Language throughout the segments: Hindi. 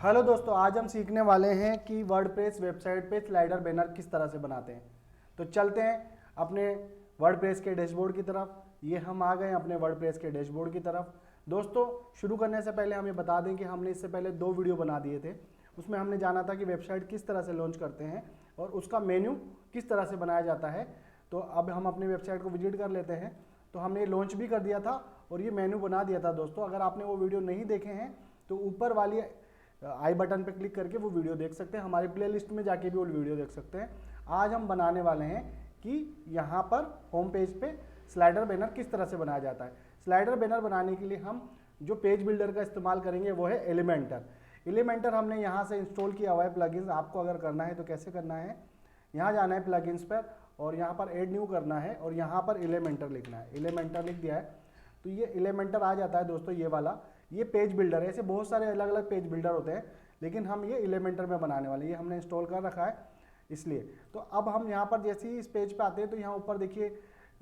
हेलो दोस्तों, आज हम सीखने वाले हैं कि वर्डप्रेस वेबसाइट पे स्लाइडर बैनर किस तरह से बनाते हैं। तो चलते हैं अपने वर्डप्रेस के डैशबोर्ड की तरफ। ये हम आ गए हैं अपने वर्डप्रेस के डैशबोर्ड की तरफ। दोस्तों, शुरू करने से पहले हम ये बता दें कि हमने इससे पहले 2 वीडियो बना दिए थे। उसमें हमने जाना था कि वेबसाइट किस तरह से लॉन्च करते हैं और उसका मेन्यू किस तरह से बनाया जाता है। तो अब हम अपनी वेबसाइट को विजिट कर लेते हैं। तो हमने लॉन्च भी कर दिया था और ये मेन्यू बना दिया था। दोस्तों, अगर आपने वो वीडियो नहीं देखे हैं तो ऊपर वाली आई बटन पर क्लिक करके वो वीडियो देख सकते हैं। हमारी प्ले लिस्ट में जाके भी वो वीडियो देख सकते हैं। आज हम बनाने वाले हैं कि यहाँ पर होम पेज पे स्लाइडर बैनर किस तरह से बनाया जाता है। स्लाइडर बैनर बनाने के लिए हम जो पेज बिल्डर का इस्तेमाल करेंगे वो है एलिमेंटर। एलिमेंटर हमने यहाँ से इंस्टॉल किया हुआ है प्लगइन्स। आपको अगर करना है तो कैसे करना है, यहाँ जाना है प्लगइन्स पर और यहाँ पर ऐड न्यू करना है और यहाँ पर एलिमेंटर लिखना है। एलिमेंटर लिख दिया है तो ये एलिमेंटर आ जाता है। दोस्तों, ये वाला ये पेज बिल्डर है। ऐसे बहुत सारे अलग अलग पेज बिल्डर होते हैं, लेकिन हम ये एलिमेंटर में बनाने वाले, ये हमने इंस्टॉल कर रखा है इसलिए। तो अब हम यहाँ पर जैसे ही इस पेज पे आते हैं तो यहाँ ऊपर देखिए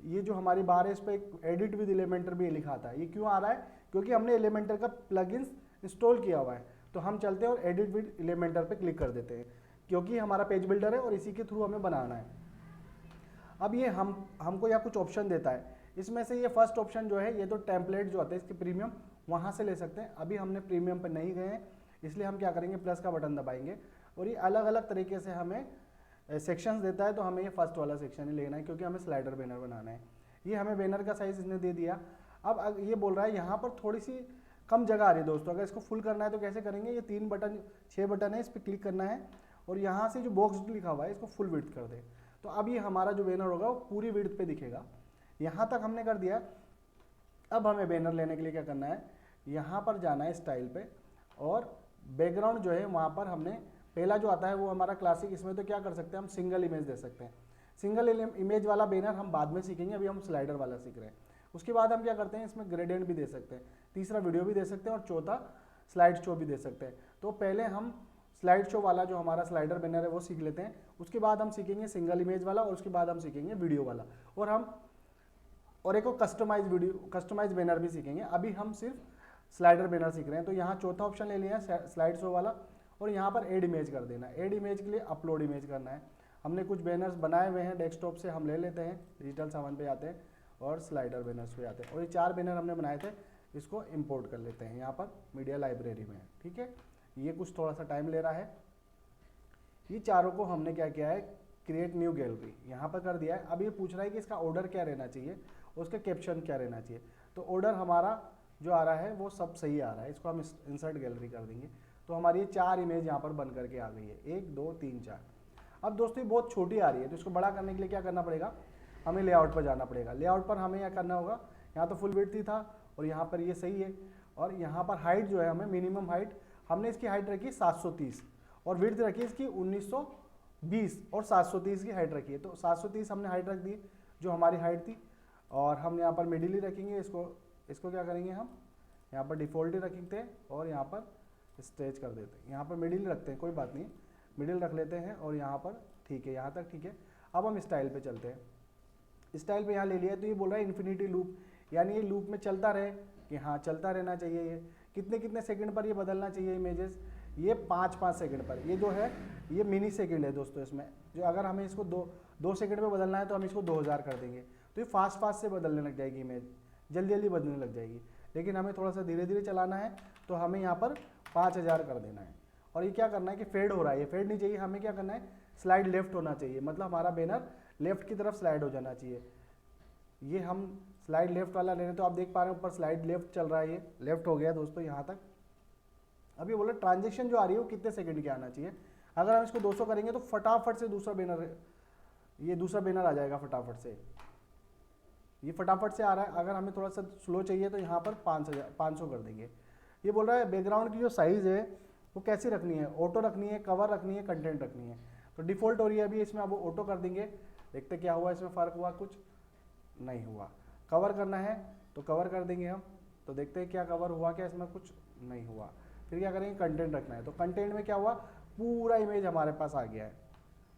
ये जो हमारी बार है इस पर एक एडिट विद एलिमेंटर भी लिखा आता है। ये क्यों आ रहा है? क्योंकि हमने एलिमेंटर का प्लगइन्स इंस्टॉल किया हुआ है। तो हम चलते हैं और एडिट विद एलिमेंटर पे क्लिक कर देते हैं, क्योंकि हमारा पेज बिल्डर है और इसी के थ्रू हमें बनाना है। अब ये हमको यहाँ कुछ ऑप्शन देता है। इसमें से ये फर्स्ट ऑप्शन जो है, ये तो टेम्पलेट जो होता है इसके प्रीमियम, वहाँ से ले सकते हैं। अभी हमने प्रीमियम पर नहीं गए हैं, इसलिए हम क्या करेंगे, प्लस का बटन दबाएंगे और ये अलग अलग तरीके से हमें सेक्शंस देता है। तो हमें ये फर्स्ट वाला सेक्शन ही लेना है, क्योंकि हमें स्लाइडर बैनर बनाना है। ये हमें बैनर का साइज इसने दे दिया। अब ये बोल रहा है यहाँ पर थोड़ी सी कम जगह आ रही है। दोस्तों, अगर इसको फुल करना है तो कैसे करेंगे, ये 6 बटन है, इस पर क्लिक करना है और यहाँ से जो बॉक्स लिखा हुआ है इसको फुल विड्थ कर दे। तो अब ये हमारा जो बैनर होगा वो पूरी विड्थ पे दिखेगा। यहाँ तक हमने कर दिया। अब हमें बैनर लेने के लिए क्या करना है, यहाँ पर जाना है स्टाइल पे और बैकग्राउंड जो है वहाँ पर हमने पहला जो आता है वो हमारा क्लासिक। इसमें तो क्या कर सकते हैं, हम सिंगल इमेज दे सकते हैं। सिंगल इमेज वाला बैनर हम बाद में सीखेंगे, अभी हम स्लाइडर वाला सीख रहे हैं। उसके बाद हम क्या करते हैं, इसमें ग्रेडियंट भी दे सकते हैं, तीसरा वीडियो भी दे सकते हैं और चौथा स्लाइड शो भी दे सकते हैं। तो पहले हम स्लाइड शो वाला जो हमारा स्लाइडर बैनर है वो सीख लेते हैं। उसके बाद हम सीखेंगे सिंगल इमेज वाला और उसके बाद हम सीखेंगे वीडियो वाला और एक कस्टमाइज बैनर भी सीखेंगे। अभी हम सिर्फ स्लाइडर बैनर सीख रहे हैं। तो यहाँ चौथा ऑप्शन ले लिया है स्लाइड शो वाला और यहाँ पर ऐड इमेज कर देना है। ऐड इमेज के लिए अपलोड इमेज करना है। हमने कुछ बैनर्स बनाए हुए हैं डेस्कटॉप से, हम ले लेते हैं, डिजिटल सामान पे आते हैं और स्लाइडर बैनर्स पे आते हैं। और ये 4 बैनर हमने बनाए थे, इसको इम्पोर्ट कर लेते हैं यहाँ पर मीडिया लाइब्रेरी में। ठीक है, ये कुछ थोड़ा सा टाइम ले रहा है। ये चारों को हमने क्या किया है, क्रिएट न्यू गैलरी यहाँ पर कर दिया है। अब ये पूछ रहा है कि इसका ऑर्डर क्या रहना चाहिए, उसका कैप्शन क्या रहना चाहिए। तो ऑर्डर हमारा जो आ रहा है वो सब सही आ रहा है, इसको हम इंसर्ट गैलरी कर देंगे। तो हमारी ये 4 इमेज यहाँ पर बन करके आ गई है, 1 2 3 4। अब दोस्तों ये बहुत छोटी आ रही है, तो इसको बड़ा करने के लिए क्या करना पड़ेगा, हमें लेआउट पर जाना पड़ेगा। लेआउट पर हमें यह करना होगा, यहाँ तो फुल विड्थ ही था और यहाँ पर ये सही है। और यहाँ पर हाइट जो है, हमें मिनिमम हाइट, हमने इसकी हाइट रखी 730 और विड्थ रखी इसकी 1920 और 730 की हाइट रखी है। तो 730 हमने हाइट रख दी जो हमारी हाइट थी। और हम यहाँ पर मिडिल ही रखेंगे, इसको क्या करेंगे, हम यहाँ पर डिफ़ॉल्ट ही रखते हैं और यहाँ पर स्ट्रेच कर देते हैं। यहाँ पर मिडिल रखते हैं, कोई बात नहीं, मिडिल रख लेते हैं और यहाँ पर ठीक है, यहाँ तक ठीक है। अब हम स्टाइल पे चलते हैं। स्टाइल पे यहाँ ले लिया है तो ये बोल रहा है इन्फिनिटी लूप, यानी ये लूप में चलता रहे कि हाँ चलता रहना चाहिए। ये कितने कितने सेकंड पर ये बदलना चाहिए इमेजेस, ये 5-5 सेकंड पर। ये जो है ये मिनी सेकंड है दोस्तों। इसमें जो अगर हमें इसको 2 सेकंड में बदलना है तो हम इसको 2000 कर देंगे, तो ये फास्ट से बदलने लग जाएगी इमेज, जल्दी जल्दी बदलने लग जाएगी। लेकिन हमें थोड़ा सा धीरे धीरे चलाना है तो हमें यहाँ पर 5000 कर देना है। और ये क्या करना है कि फेड हो रहा है, ये फेड नहीं चाहिए। हमें क्या करना है, स्लाइड लेफ्ट होना चाहिए, मतलब हमारा बैनर लेफ्ट की तरफ स्लाइड हो जाना चाहिए। ये हम स्लाइड लेफ्ट वाला ले रहे हैं, तो आप देख पा रहे हैं ऊपर स्लाइड लेफ्ट चल रहा है, ये लेफ्ट हो गया दोस्तों यहाँ तक। अब ये बोले ट्रांजेक्शन जो आ रही है वो कितने सेकंड की आना चाहिए। अगर हम इसको 200 करेंगे तो फटाफट से दूसरा बैनर आ जाएगा फटाफट से। ये फटाफट से आ रहा है। अगर हमें थोड़ा सा स्लो चाहिए तो यहाँ पर 500 कर देंगे। ये बोल रहा है बैकग्राउंड की जो साइज़ है वो कैसी रखनी है, ऑटो रखनी है, कवर रखनी है, कंटेंट रखनी है। तो डिफ़ॉल्ट हो रही है अभी, इसमें अब ऑटो कर देंगे। देखते क्या हुआ, इसमें फ़र्क हुआ, कुछ नहीं हुआ। कवर करना है तो कवर कर देंगे हम, तो देखते हैं क्या कवर हुआ, क्या इसमें कुछ नहीं हुआ। फिर क्या करेंगे, कंटेंट रखना है। तो कंटेंट में क्या हुआ, पूरा इमेज हमारे पास आ गया है,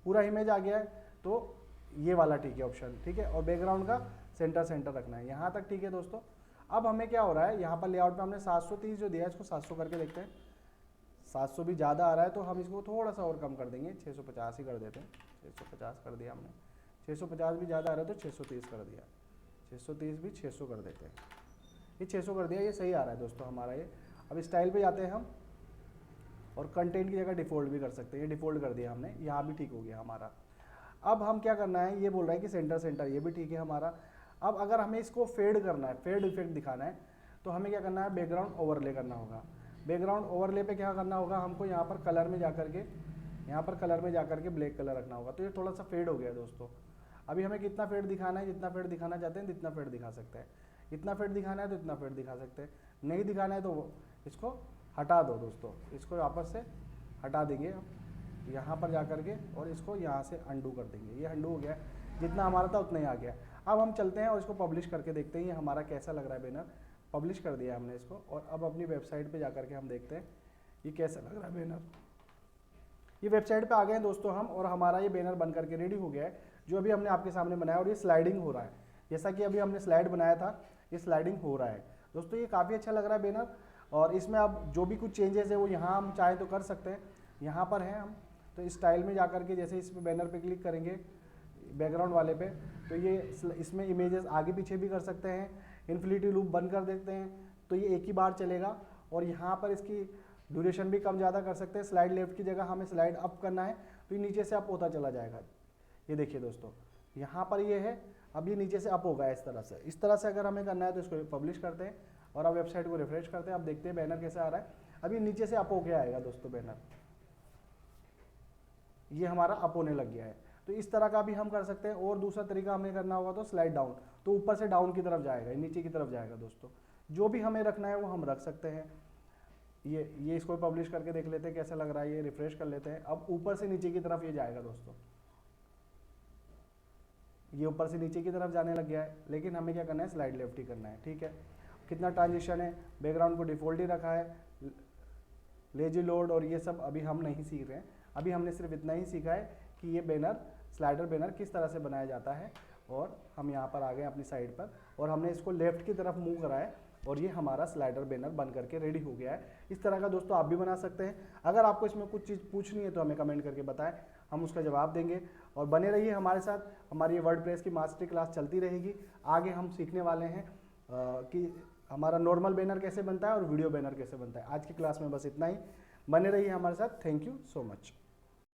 पूरा इमेज आ गया है। तो ये वाला ठीक है ऑप्शन, ठीक है। और बैकग्राउंड का सेंटर रखना है, यहाँ तक ठीक है दोस्तों। अब हमें क्या हो रहा है, यहाँ पर लेआउट में हमने 730 जो दिया है इसको 700 करके देखते हैं। 700 भी ज़्यादा आ रहा है तो हम इसको थोड़ा सा और कम कर देंगे, 650 ही कर देते हैं। 650 कर दिया हमने, 650 भी ज़्यादा आ रहा है तो 630 कर दिया, 630 भी 600 कर देते हैं। ये 600 कर दिया, ये सही आ रहा है दोस्तों हमारा ये। अब स्टाइल पे जाते हैं हम और कंटेंट की जगह डिफ़ॉल्ट भी कर सकते हैं, ये डिफ़ॉल्ट कर दिया हमने, यहाँ भी ठीक हो गया हमारा। अब हम क्या करना है, ये बोल रहा है कि सेंटर सेंटर, ये भी ठीक है हमारा। अब अगर हमें इसको फेड करना है, फेड इफेक्ट दिखाना है, तो हमें क्या करना है, बैकग्राउंड ओवरले करना होगा। बैकग्राउंड ओवरले पे क्या करना होगा हमको, यहाँ पर कलर में जाकर के, यहाँ पर कलर में जाकर के ब्लैक कलर रखना होगा। तो ये थोड़ा सा फेड हो गया दोस्तों। अभी हमें कितना फेड दिखाना है, जितना फेड दिखाना चाहते हैं जितना फेड दिखा सकते हैं। इतना फेड दिखाना है तो इतना फेड दिखा सकते हैं, नहीं दिखाना है तो इसको हटा दो दोस्तों। इसको वापस से हटा देंगे हम यहाँ पर जा कर के और इसको यहाँ से अंडू कर देंगे। ये अंडू हो गया, जितना हमारा था उतना ही आ गया। अब हम चलते हैं और इसको पब्लिश करके देखते हैं ये हमारा कैसा लग रहा है बैनर। पब्लिश कर दिया हमने इसको और अब अपनी वेबसाइट पे जा कर के हम देखते हैं ये कैसा लग रहा है बैनर। ये वेबसाइट पे आ गए हैं दोस्तों हम, और हमारा ये बैनर बन करके रेडी हो गया है जो अभी हमने आपके सामने बनाया। और ये स्लाइडिंग हो रहा है, जैसा कि अभी हमने स्लाइड बनाया था, ये स्लाइडिंग हो रहा है दोस्तों। ये काफ़ी अच्छा लग रहा है बैनर। और इसमें अब जो भी कुछ चेंजेस है वो यहाँ हम चाहें तो कर सकते हैं। यहाँ पर हैं हम, तो स्टाइल में जाकर के जैसे इस बैनर पे क्लिक करेंगे बैकग्राउंड वाले पे, तो ये इसमें इमेजेस आगे पीछे भी कर सकते हैं। इन्फिनिटी लूप बंद कर देते हैं तो ये एक ही बार चलेगा। और यहाँ पर इसकी ड्यूरेशन भी कम ज़्यादा कर सकते हैं। स्लाइड लेफ्ट की जगह हमें स्लाइड अप करना है तो ये नीचे से अप होता चला जाएगा। ये देखिए दोस्तों, यहाँ पर ये है, अब ये नीचे से अप होगा इस तरह से। इस तरह से अगर हमें करना है तो इसको पब्लिश करते हैं और अब वेबसाइट को रिफ्रेश करते हैं। अब देखते हैं बैनर कैसे आ रहा है। अभी नीचे से अप होके आएगा दोस्तों बैनर, ये हमारा अप होने लग गया है। तो इस तरह का भी हम कर सकते हैं। और दूसरा तरीका हमें करना होगा तो स्लाइड डाउन, तो ऊपर से डाउन की तरफ जाएगा, नीचे की तरफ जाएगा दोस्तों। जो भी हमें रखना है वो हम रख सकते हैं। ये इसको पब्लिश करके देख लेते हैं कैसा लग रहा है। ये रिफ्रेश कर लेते हैं। अब ऊपर से नीचे की तरफ ये जाएगा दोस्तों, ये ऊपर से नीचे की तरफ जाने लग गया है। लेकिन हमें क्या करना है, स्लाइड लेफ्ट ही करना है। ठीक है, कितना ट्रांजिशन है, बैकग्राउंड को डिफ़ॉल्ट ही रखा है, लेजी लोड और ये सब अभी हम नहीं सीख रहे हैं। अभी हमने सिर्फ इतना ही सीखा है कि ये बैनर, स्लाइडर बैनर किस तरह से बनाया जाता है। और हम यहाँ पर आ गए अपनी साइड पर और हमने इसको लेफ़्ट की तरफ मूव करा है और ये हमारा स्लाइडर बैनर बन करके रेडी हो गया है। इस तरह का दोस्तों आप भी बना सकते हैं। अगर आपको इसमें कुछ चीज़ पूछनी है तो हमें कमेंट करके बताएं, हम उसका जवाब देंगे। और बने रहिए हमारे साथ, हमारी ये वर्डप्रेस की मास्टर क्लास चलती रहेगी। आगे हम सीखने वाले हैं कि हमारा नॉर्मल बैनर कैसे बनता है और वीडियो बैनर कैसे बनता है। आज की क्लास में बस इतना ही। बने रहिए हमारे साथ। Thank you so much.